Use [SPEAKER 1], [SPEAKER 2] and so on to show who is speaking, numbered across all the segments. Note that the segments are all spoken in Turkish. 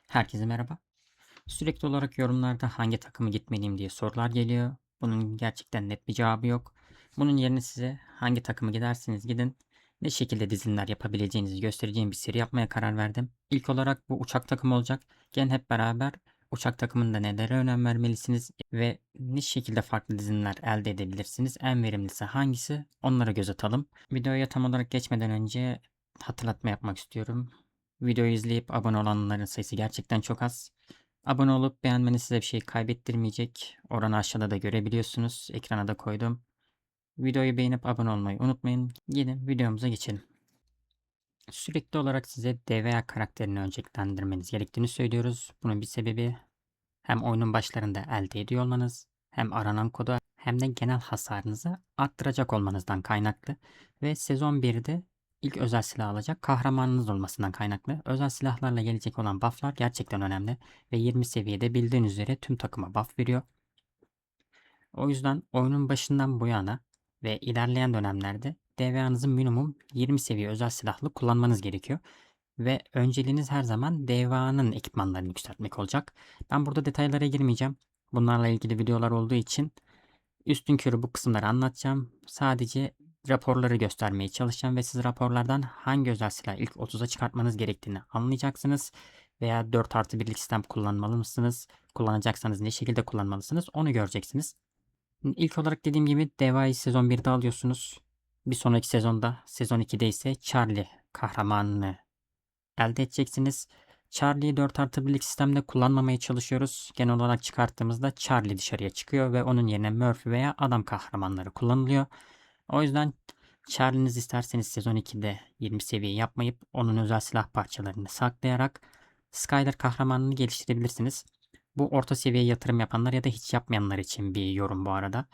[SPEAKER 1] Herkese merhaba. Sürekli olarak yorumlarda hangi takımı gitmeliyim diye sorular geliyor. Bunun gerçekten net bir cevabı yok. Bunun yerine size hangi takımı giderseniz gidin, ne şekilde dizilimler yapabileceğinizi göstereceğim bir seri yapmaya karar verdim. İlk olarak bu uçak takımı olacak. Gelin hep beraber uçak takımında nelere önem vermelisiniz ve ne şekilde farklı dizilimler elde edebilirsiniz. En verimlisi hangisi? Onlara göz atalım. Videoya tam olarak geçmeden önce hatırlatma yapmak istiyorum. Videoyu izleyip abone olanların sayısı gerçekten çok az. Abone olup beğenmeniz size bir şey kaybettirmeyecek. Oranı aşağıda da görebiliyorsunuz. Ekrana da koydum. Videoyu beğenip abone olmayı unutmayın. Gelin videomuza geçelim. Sürekli olarak size DVA karakterini önceliklendirmeniz gerektiğini söylüyoruz. Bunun bir sebebi hem oyunun başlarında elde ediyor olmanız, hem aranan kodu hem de genel hasarınızı arttıracak olmanızdan kaynaklı ve sezon 1'de ilk özel silah alacak kahramanınız olmasından kaynaklı. Özel silahlarla gelecek olan bufflar gerçekten önemli ve 20 seviyede bildiğiniz üzere tüm takıma buff veriyor. O yüzden oyunun başından bu yana ve ilerleyen dönemlerde DVA'nızı minimum 20 seviye özel silahlı kullanmanız gerekiyor. Ve önceliğiniz her zaman DVA'nın ekipmanlarını yükseltmek olacak. Ben burada detaylara girmeyeceğim. Bunlarla ilgili videolar olduğu için üstünkörü bu kısımları anlatacağım. Sadece raporları göstermeye çalışacağım ve siz raporlardan hangi özel silahı ilk 30'a çıkartmanız gerektiğini anlayacaksınız. Veya 4+1'lik sistem kullanmalı mısınız? Kullanacaksanız ne şekilde kullanmalısınız onu göreceksiniz. İlk olarak dediğim gibi DevA'yı sezon 1'de alıyorsunuz. Bir sonraki sezonda, sezon 2'de ise Charlie kahramanını elde edeceksiniz. Charlie'yi 4+1'lik sistemde kullanmamaya çalışıyoruz. Genel olarak çıkarttığımızda Charlie dışarıya çıkıyor ve onun yerine Murphy veya adam kahramanları kullanılıyor. O yüzden Charlie'niz isterseniz sezon 2'de 20 seviye yapmayıp onun özel silah parçalarını saklayarak Skyler kahramanını geliştirebilirsiniz. Bu orta seviye yatırım yapanlar ya da hiç yapmayanlar için bir yorum bu arada.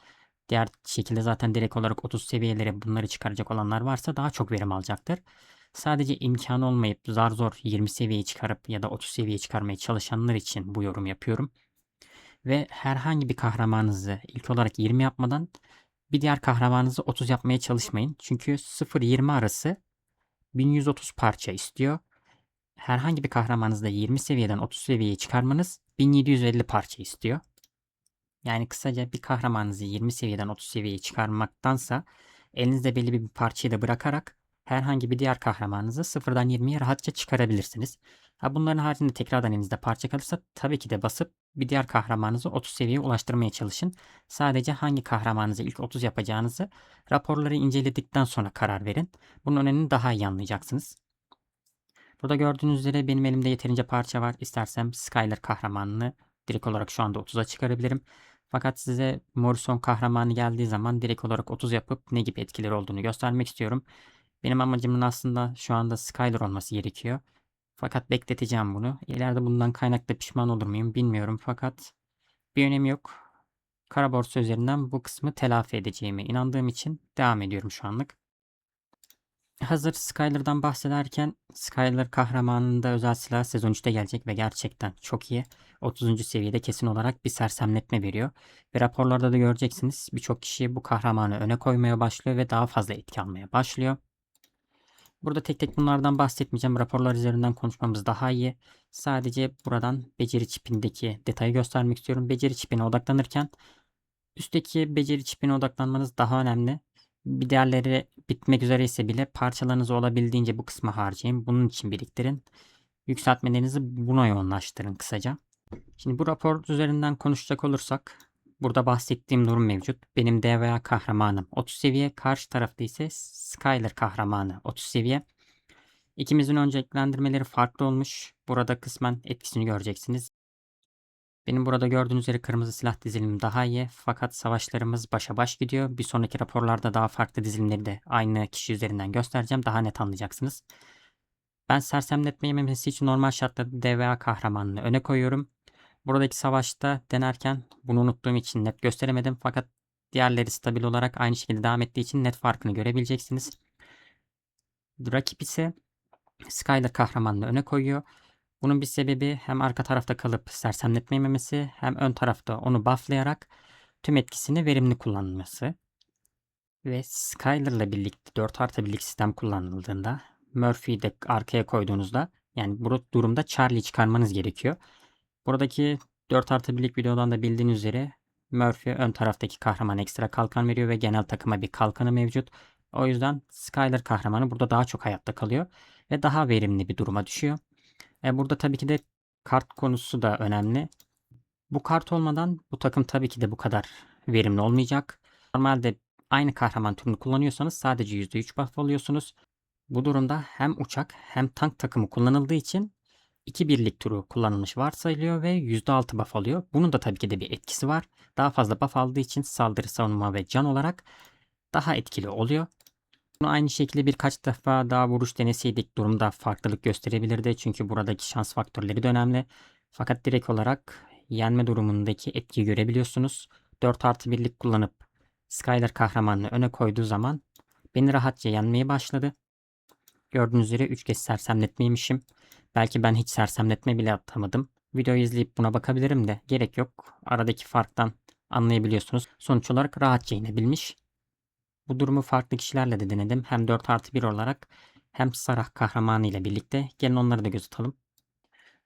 [SPEAKER 1] Diğer şekilde zaten direkt olarak 30 seviyelere bunları çıkaracak olanlar varsa daha çok verim alacaktır. Sadece imkanı olmayıp zar zor 20 seviyeyi çıkarıp ya da 30 seviye çıkarmaya çalışanlar için bu yorum yapıyorum. Ve herhangi bir kahramanınızı ilk olarak 20 yapmadan bir diğer kahramanınızı 30 yapmaya çalışmayın. Çünkü 0-20 arası 1130 parça istiyor. Herhangi bir kahramanınızda 20 seviyeden 30 seviyeye çıkarmanız 1750 parça istiyor. Yani kısaca bir kahramanınızı 20 seviyeden 30 seviyeye çıkarmaktansa elinizde belli bir parçayı da bırakarak herhangi bir diğer kahramanınızı sıfırdan 20'ye rahatça çıkarabilirsiniz. Ha bunların haricinde tekrardan elinizde parça kalırsa tabii ki de basıp bir diğer kahramanınızı 30 seviyeye ulaştırmaya çalışın. Sadece hangi kahramanınızı ilk 30 yapacağınızı raporları inceledikten sonra karar verin. Bunun önemini daha iyi anlayacaksınız. Burada gördüğünüz üzere benim elimde yeterince parça var. İstersem Skyler kahramanını direkt olarak şu anda 30'a çıkarabilirim. Fakat size Morrison kahramanı geldiği zaman direkt olarak 30 yapıp ne gibi etkileri olduğunu göstermek istiyorum. Benim amacımın aslında şu anda Skyler olması gerekiyor. Fakat bekleteceğim bunu. İleride bundan kaynaklı pişman olur muyum bilmiyorum. Fakat bir önemi yok. Kara borsa üzerinden bu kısmı telafi edeceğime inandığım için devam ediyorum şu anlık. Hazır Skyler'dan bahsederken Skyler kahramanında özel silah sezon 3'te gelecek ve gerçekten çok iyi. 30. seviyede kesin olarak bir sersemletme veriyor. Ve raporlarda da göreceksiniz birçok kişi bu kahramanı öne koymaya başlıyor ve daha fazla etki almaya başlıyor. Burada tek tek bunlardan bahsetmeyeceğim. Raporlar üzerinden konuşmamız daha iyi. Sadece buradan beceri çipindeki detayı göstermek istiyorum. Beceri çipine odaklanırken üstteki beceri çipine odaklanmanız daha önemli. Bir diğerleri bitmek üzere ise bile parçalarınızı olabildiğince bu kısma harcayın. Bunun için biriktirin. Yükseltmelerinizi buna yoğunlaştırın kısaca. Şimdi bu rapor üzerinden konuşacak olursak burada bahsettiğim durum mevcut. Benim DVA kahramanım 30 seviye. Karşı tarafta ise Skyler kahramanı 30 seviye. İkimizin önceliklendirmeleri farklı olmuş. Burada kısmen etkisini göreceksiniz. Benim burada gördüğünüz üzere kırmızı silah dizilimim daha iyi. Fakat savaşlarımız başa baş gidiyor. Bir sonraki raporlarda daha farklı dizilimleri de aynı kişi üzerinden göstereceğim. Daha net anlayacaksınız. Ben sersemletme yememesi için normal şartlarda DVA kahramanını öne koyuyorum. Buradaki savaşta denerken bunu unuttuğum için net gösteremedim. Fakat diğerleri stabil olarak aynı şekilde devam ettiği için net farkını görebileceksiniz. Rakip ise Skyler kahramanını öne koyuyor. Bunun bir sebebi hem arka tarafta kalıp sersemletmemesi hem ön tarafta onu bufflayarak tüm etkisini verimli kullanması. Ve Skyler'la birlikte 4+1'lik sistem kullanıldığında Murphy'yi de arkaya koyduğunuzda Yani bu durumda Charlie çıkarmanız gerekiyor. Buradaki 4+1'lik videodan da bildiğiniz üzere Murphy ön taraftaki kahraman ekstra kalkan veriyor ve genel takıma bir kalkanı mevcut. O yüzden Skyler kahramanı burada daha çok hayatta kalıyor ve daha verimli bir duruma düşüyor. Burada tabii ki de kart konusu da önemli. Bu kart olmadan bu takım tabii ki de bu kadar verimli olmayacak. Normalde aynı kahraman türünü kullanıyorsanız sadece %3 buff alıyorsunuz. Bu durumda hem uçak hem tank takımı kullanıldığı için 2 birlik turu kullanılmış varsayılıyor ve %6 buff alıyor. Bunun da tabii ki de bir etkisi var. Daha fazla buff aldığı için saldırı, savunma ve can olarak daha etkili oluyor. Bunu aynı şekilde birkaç defa daha vuruş deneseydik durumda farklılık gösterebilirdi. Çünkü buradaki şans faktörleri de önemli. Fakat direkt olarak yenme durumundaki etkiyi görebiliyorsunuz. 4+1'lik kullanıp Skyler kahramanını öne koyduğu zaman beni rahatça yenmeye başladı. Gördüğünüz üzere 3 kez sersemletmeymişim. Belki ben hiç sersemletme bile atamadım. Videoyu izleyip buna bakabilirim de gerek yok. Aradaki farktan anlayabiliyorsunuz. Sonuç olarak rahatça inebilmiş. Bu durumu farklı kişilerle de denedim. Hem 4+1 olarak hem Sarah kahramanı ile birlikte. Gelin onları da göz atalım.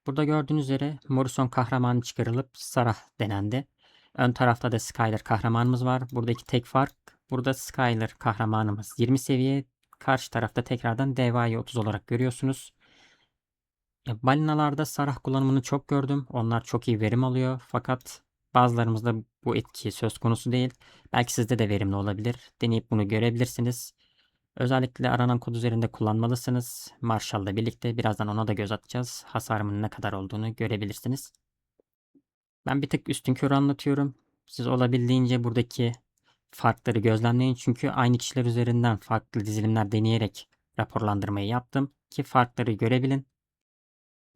[SPEAKER 1] Burada gördüğünüz üzere Morrison kahramanı çıkarılıp Sarah denendi. Ön tarafta da Skyler kahramanımız var. Buradaki tek fark, burada Skyler kahramanımız 20 seviye. Karşı tarafta tekrardan Deva'yı 30 olarak görüyorsunuz. Balinalarda Sarah kullanımını çok gördüm. Onlar çok iyi verim alıyor. Fakat bazılarımızda bu etki söz konusu değil. Belki sizde de verimli olabilir. Deneyip bunu görebilirsiniz. Özellikle aranan kod üzerinde kullanmalısınız. Marshall'la birlikte birazdan ona da göz atacağız. Hasarımın ne kadar olduğunu görebilirsiniz. Ben bir tık üstünkörü anlatıyorum. Siz olabildiğince buradaki farkları gözlemleyin. Çünkü aynı kişiler üzerinden farklı dizilimler deneyerek raporlandırmayı yaptım ki farkları görebilin.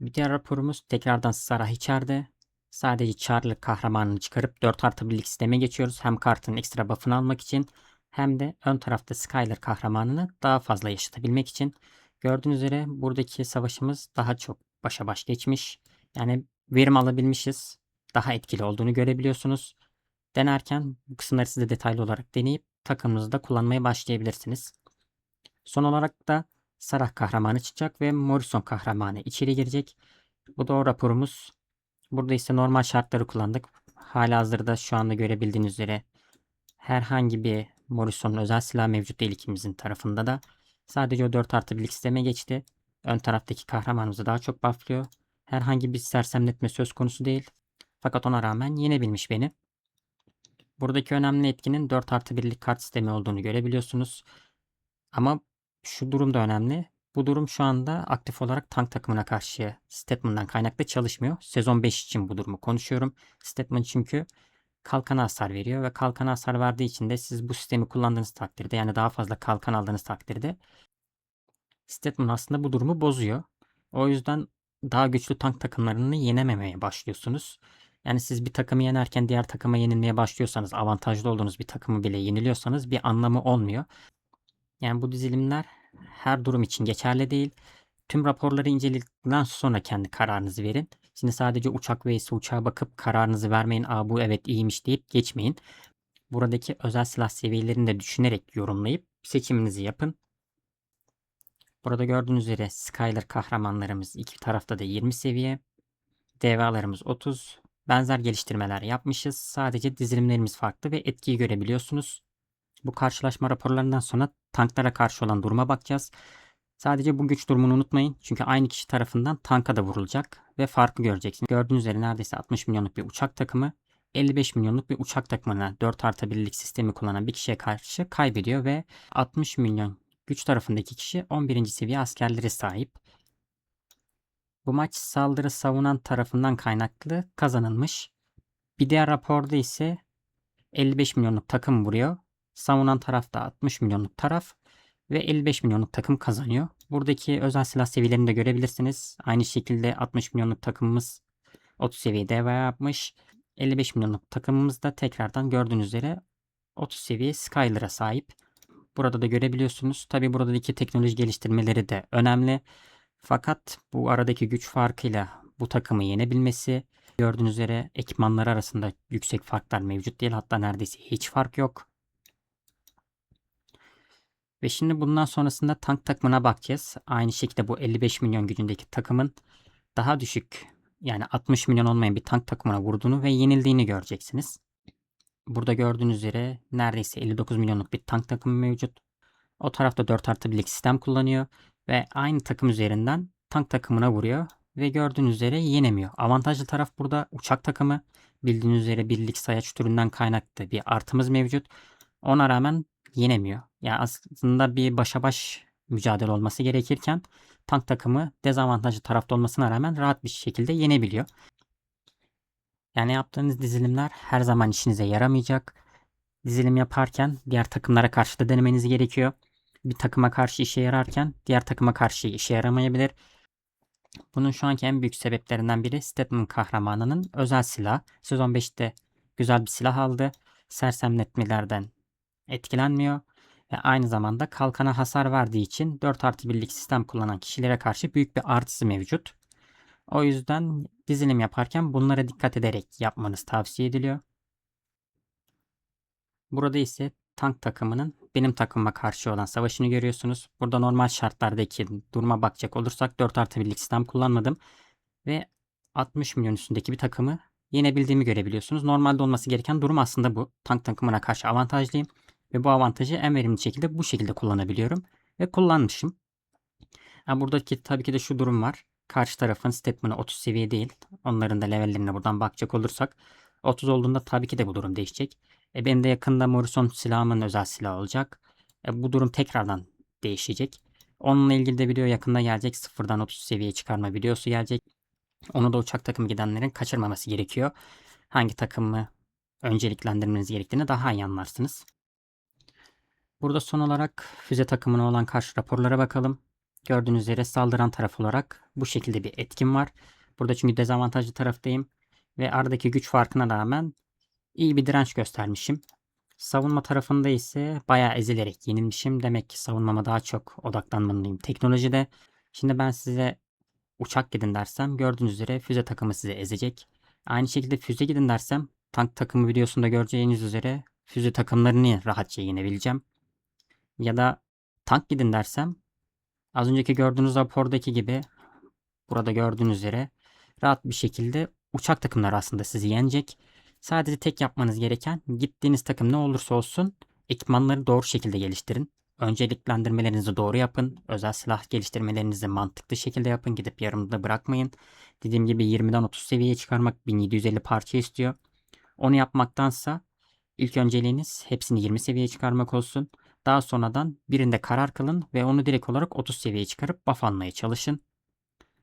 [SPEAKER 1] Bir diğer raporumuz tekrardan Sarah içeride. Sadece Charlie kahramanını çıkarıp 4+1'lik sisteme geçiyoruz. Hem kartın ekstra buff'ını almak için hem de ön tarafta Skyler kahramanını daha fazla yaşatabilmek için. Gördüğünüz üzere buradaki savaşımız daha çok başa baş geçmiş. Yani verim alabilmişiz. Daha etkili olduğunu görebiliyorsunuz. Denerken bu kısımları siz de detaylı olarak deneyip takımınızda kullanmaya başlayabilirsiniz. Son olarak da Sarah kahramanı çıkacak ve Morrison kahramanı içeri girecek. Bu da o raporumuz. Burada ise normal şartları kullandık. Halihazırda şu anda görebildiğiniz üzere herhangi bir Morrison'un özel silahı mevcut değil ikimizin tarafında da. Sadece o 4+1'lik sisteme geçti. Ön taraftaki kahramanımızı daha çok bufflıyor. Herhangi bir sersemletme söz konusu değil. Fakat ona rağmen yenebilmiş beni. Buradaki önemli etkinin 4+1'lik kart sistemi olduğunu görebiliyorsunuz. Ama şu durum da önemli. Bu durum şu anda aktif olarak tank takımına karşı Statman'dan kaynaklı çalışmıyor. Sezon 5 için bu durumu konuşuyorum. Statman çünkü kalkana hasar veriyor ve kalkana hasar verdiği için de siz bu sistemi kullandığınız takdirde, yani daha fazla kalkan aldığınız takdirde Statman aslında bu durumu bozuyor. O yüzden daha güçlü tank takımlarını yenememeye başlıyorsunuz. Yani siz bir takımı yenerken diğer takıma yenilmeye başlıyorsanız, avantajlı olduğunuz bir takımı bile yeniliyorsanız bir anlamı olmuyor. Yani bu dizilimler her durum için geçerli değil. Tüm raporları inceledikten sonra kendi kararınızı verin. Şimdi sadece uçak vs uçağa bakıp kararınızı vermeyin. Aa, bu evet iyiymiş deyip geçmeyin. Buradaki özel silah seviyelerini de düşünerek yorumlayıp seçiminizi yapın. Burada gördüğünüz üzere Skyler kahramanlarımız iki tarafta da 20 seviye. DVA'larımız 30. Benzer geliştirmeler yapmışız. Sadece dizilimlerimiz farklı ve etkiyi görebiliyorsunuz. Bu karşılaşma raporlarından sonra tanklara karşı olan duruma bakacağız. Sadece bu güç durumunu unutmayın. Çünkü aynı kişi tarafından tanka da vurulacak ve farkı göreceksiniz. Gördüğünüz üzere neredeyse 60 milyonluk bir uçak takımı 55 milyonluk bir uçak takımına 4+1'lik sistemi kullanan bir kişiye karşı kaybediyor ve 60 milyon güç tarafındaki kişi 11. seviye askerlere sahip. Bu maç saldırı savunan tarafından kaynaklı kazanılmış. Bir diğer raporda ise 55 milyonluk takım vuruyor. Savunan taraf da 60 milyonluk taraf ve 55 milyonluk takım kazanıyor. Buradaki özel silah seviyelerini de görebilirsiniz. Aynı şekilde 60 milyonluk takımımız 30 seviye deva yapmış. 55 milyonluk takımımız da tekrardan gördüğünüz üzere 30 seviye Skyler'a sahip. Burada da görebiliyorsunuz. Tabi buradaki teknoloji geliştirmeleri de önemli. Fakat bu aradaki güç farkıyla bu takımı yenebilmesi, gördüğünüz üzere ekipmanlar arasında yüksek farklar mevcut değil. Hatta neredeyse hiç fark yok. Ve şimdi bundan sonrasında tank takımına bakacağız. Aynı şekilde bu 55 milyon gücündeki takımın daha düşük, yani 60 milyon olmayan bir tank takımına vurduğunu ve yenildiğini göreceksiniz. Burada gördüğünüz üzere neredeyse 59 milyonluk bir tank takımı mevcut. O tarafta 4+1'lik sistem kullanıyor ve aynı takım üzerinden tank takımına vuruyor ve gördüğünüz üzere yenemiyor. Avantajlı taraf burada uçak takımı. Bildiğiniz üzere birlik sayaç türünden kaynaklı bir artımız mevcut. Ona rağmen yenemiyor. Yani aslında bir başa baş mücadele olması gerekirken tank takımı dezavantajlı tarafta olmasına rağmen rahat bir şekilde yenebiliyor. Yani yaptığınız dizilimler her zaman işinize yaramayacak. Dizilim yaparken diğer takımlara karşı da denemeniz gerekiyor. Bir takıma karşı işe yararken diğer takıma karşı işe yaramayabilir. Bunun şu anki en büyük sebeplerinden biri Statman kahramanının özel silah. Sezon 5'te güzel bir silah aldı. Sersemletmelerden etkilenmiyor. Ve aynı zamanda kalkana hasar verdiği için 4+1'lik sistem kullanan kişilere karşı büyük bir artısı mevcut. O yüzden dizilim yaparken bunlara dikkat ederek yapmanız tavsiye ediliyor. Burada ise tank takımının benim takımıma karşı olan savaşını görüyorsunuz. Burada normal şartlardaki duruma bakacak olursak 4+1'lik sistem kullanmadım. Ve 60 milyon üstündeki bir takımı yenebildiğimi görebiliyorsunuz. Normalde olması gereken durum aslında bu. Tank takımına karşı avantajlıyım. Ve bu avantajı en verimli şekilde bu şekilde kullanabiliyorum. Ve kullanmışım. Yani buradaki tabii ki de şu durum var. Karşı tarafın statmanı 30 seviye değil. Onların da levellerine buradan bakacak olursak 30 olduğunda tabii ki de bu durum değişecek. Benim de yakında Morrison silahımın özel silahı olacak. Bu durum tekrardan değişecek. Onunla ilgili de video yakında gelecek. Sıfırdan 30 seviye çıkarma videosu gelecek. Onu da uçak takımı gidenlerin kaçırmaması gerekiyor. Hangi takımı önceliklendirmeniz gerektiğini daha iyi anlarsınız. Burada son olarak füze takımına olan karşı raporlara bakalım. Gördüğünüz üzere saldıran taraf olarak bu şekilde bir etkim var. Burada çünkü dezavantajlı taraftayım. Ve aradaki güç farkına rağmen iyi bir direnç göstermişim. Savunma tarafında ise bayağı ezilerek yenilmişim. Demek ki savunmama daha çok odaklanmalıyım teknolojide. Şimdi ben size uçak gidin dersem gördüğünüz üzere füze takımı sizi ezecek. Aynı şekilde füze gidin dersem tank takımı videosunda göreceğiniz üzere füze takımlarını rahatça yenebileceğim. Ya da tank gidin dersem az önceki gördüğünüz rapordaki gibi burada gördüğünüz üzere rahat bir şekilde uçak takımları aslında sizi yenecek. Sadece tek yapmanız gereken gittiğiniz takım ne olursa olsun ekipmanları doğru şekilde geliştirin. Önceliklendirmelerinizi doğru yapın. Özel silah geliştirmelerinizi mantıklı şekilde yapın. Gidip yarımda bırakmayın. Dediğim gibi 20'den 30 seviyeye çıkarmak 1750 parça istiyor. Onu yapmaktansa ilk önceliğiniz hepsini 20 seviyeye çıkarmak olsun. Daha sonradan birinde karar kılın ve onu direkt olarak 30 seviyeye çıkarıp buff almaya çalışın.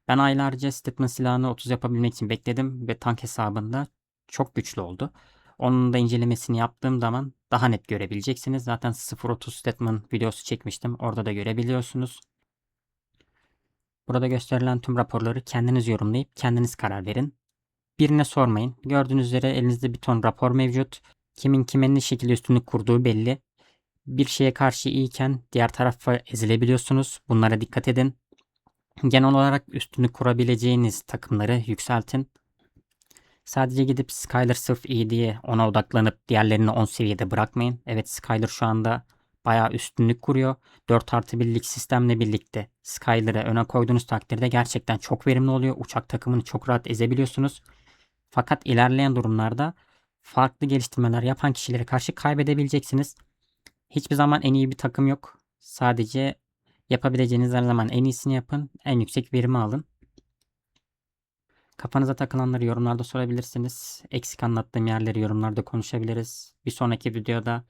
[SPEAKER 1] Ben aylarca Statman silahını 30 yapabilmek için bekledim ve tank hesabında çok güçlü oldu. Onun da incelemesini yaptığım zaman daha net görebileceksiniz. Zaten 0.30 Statman videosu çekmiştim. Orada da görebiliyorsunuz. Burada gösterilen tüm raporları kendiniz yorumlayıp kendiniz karar verin. Birine sormayın. Gördüğünüz üzere elinizde bir ton rapor mevcut. Kimin kime ne şekilde üstünlük kurduğu belli. Bir şeye karşı iyiyken diğer tarafa ezilebiliyorsunuz. Bunlara dikkat edin. Genel olarak üstünlük kurabileceğiniz takımları yükseltin. Sadece gidip Skyler sırf iyi diye ona odaklanıp diğerlerini 10 seviyede bırakmayın. Evet, Skyler şu anda bayağı üstünlük kuruyor. 4+1'lik sistemle birlikte Skyler'ı öne koyduğunuz takdirde gerçekten çok verimli oluyor. Uçak takımını çok rahat ezebiliyorsunuz. Fakat ilerleyen durumlarda farklı geliştirmeler yapan kişilere karşı kaybedebileceksiniz. Hiçbir zaman en iyi bir takım yok. Sadece yapabileceğiniz her zaman en iyisini yapın. En yüksek verimi alın. Kafanıza takılanları yorumlarda sorabilirsiniz. Eksik anlattığım yerleri yorumlarda konuşabiliriz. Bir sonraki videoda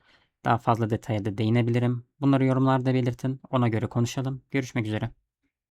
[SPEAKER 1] daha fazla detaya da değinebilirim. Bunları yorumlarda belirtin. Ona göre konuşalım. Görüşmek üzere.